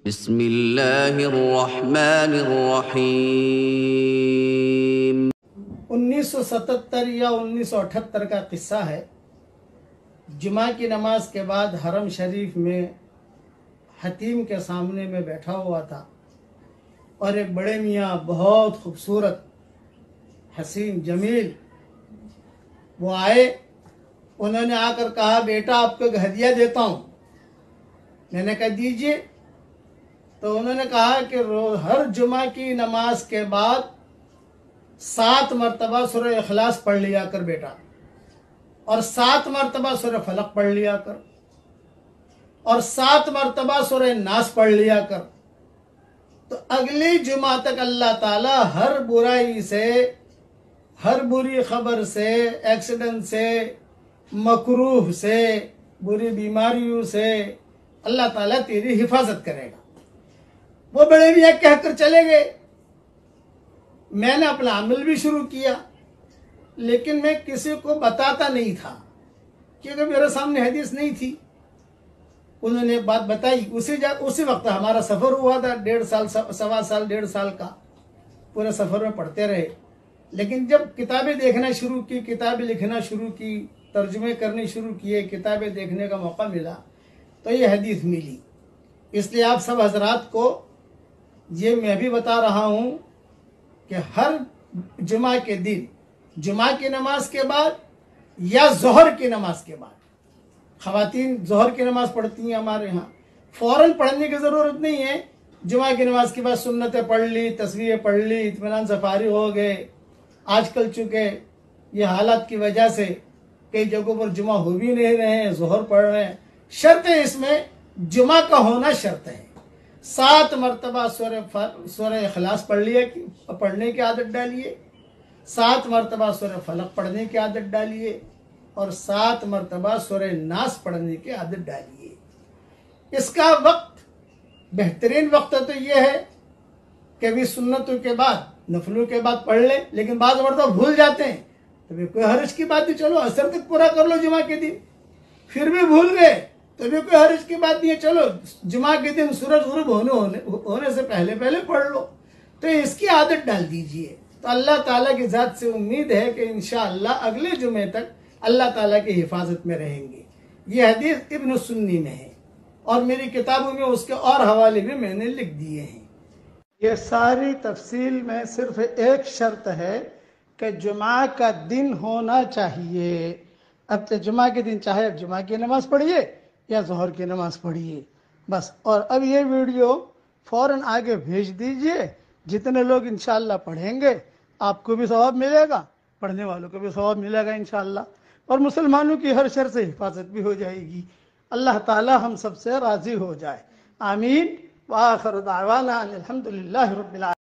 بسم اللہ الرحمن الرحیم۔ 1977 یا 1978 کا قصہ ہے۔ جمعہ کی نماز کے بعد حرم شریف میں حتیم کے سامنے میں بیٹھا ہوا تھا اور ایک بڑے میاں بہت خوبصورت حسین جمیل وہ آئے۔ انہوں نے آ کر کہا بیٹا آپ کو ایک ہدیہ دیتا ہوں۔ میں نے کہا دیجئے۔ تو انہوں نے کہا کہ ہر جمعہ کی نماز کے بعد 7 مرتبہ سورہ اخلاص پڑھ لیا کر بیٹا، اور 7 مرتبہ سورہ فلق پڑھ لیا کر، اور 7 مرتبہ سورہ ناس پڑھ لیا کر۔ تو اگلی جمعہ تک اللہ تعالیٰ ہر برائی سے، ہر بری خبر سے، ایکسیڈنٹ سے، مکروہ سے، بری بیماریوں سے اللہ تعالیٰ تیری حفاظت کرے گا۔ وہ بڑے میاں کہہ کر چلے گئے۔ میں نے اپنا عمل بھی شروع کیا، لیکن میں کسی کو بتاتا نہیں تھا کیونکہ میرے سامنے حدیث نہیں تھی۔ انہوں نے بات بتائی، اسی وقت ہمارا سفر ہوا تھا 1.5 سال کا، پورے سفر میں پڑھتے رہے۔ لیکن جب کتابیں دیکھنا شروع کی، کتابیں لکھنا شروع کی، ترجمے کرنے شروع کیے، کتابیں دیکھنے کا موقع ملا تو یہ حدیث ملی۔ اس لیے آپ سب حضرات کو یہ میں بھی بتا رہا ہوں کہ ہر جمعہ کے دن، جمعہ کی نماز کے بعد یا ظہر کی نماز کے بعد، خواتین ظہر کی نماز پڑھتی ہیں ہمارے ہاں، فوراً پڑھنے کی ضرورت نہیں ہے۔ جمعہ کی نماز کے بعد سنتیں پڑھ لی، تسبیحیں پڑھ لی، اطمینان سے فارغ ہو گئے۔ آج کل چونکہ یہ حالات کی وجہ سے کئی جگہوں پر جمعہ ہو بھی نہیں رہے ہیں، ظہر پڑھ رہے ہیں۔ شرط ہے اس میں جمعہ کا ہونا شرط ہے۔ 7 مرتبہ سورہ اخلاص پڑھنے کی عادت ڈالیے، 7 مرتبہ سورہ فلق پڑھنے کی عادت ڈالیے، اور 7 مرتبہ سورہ ناس پڑھنے کی عادت ڈالیے۔ اس کا وقت، بہترین وقت تو یہ ہے کہ بھی سنتوں کے بعد، نفلوں کے بعد پڑھ لیں، لیکن بعض مرتبہ بھول جاتے ہیں تو بھی کوئی حرج کی بات نہیں، چلو عصر تک پورا کر لو جمعہ کے دن۔ پھر بھی بھول گئے تو بھی کوئی حرج کی بات نہیں ہے، چلو جمعہ کے دن سورج غروب ہونے سے پہلے پڑھ لو۔ تو اس کی عادت ڈال دیجئے، تو اللہ تعالیٰ کی ذات سے امید ہے کہ انشاءاللہ اگلے جمعے تک اللہ تعالیٰ کی حفاظت میں رہیں گے۔ یہ حدیث ابن سنی میں ہے، اور میری کتابوں میں اس کے اور حوالے بھی میں نے لکھ دیے ہیں۔ یہ ساری تفصیل میں صرف ایک شرط ہے کہ جمعہ کا دن ہونا چاہیے۔ اب تو جمعہ کے دن چاہے جمعہ کی نماز پڑھیے یا ظہر کی نماز پڑھیے بس۔ اور اب یہ ویڈیو فوراً آگے بھیج دیجئے، جتنے لوگ انشاءاللہ پڑھیں گے آپ کو بھی ثواب ملے گا، پڑھنے والوں کو بھی ثواب ملے گا انشاءاللہ، اور مسلمانوں کی ہر شر سے حفاظت بھی ہو جائے گی۔ اللہ تعالی ہم سب سے راضی ہو جائے، آمین۔ وآخر دعوانا الحمدللہ رب العالمین۔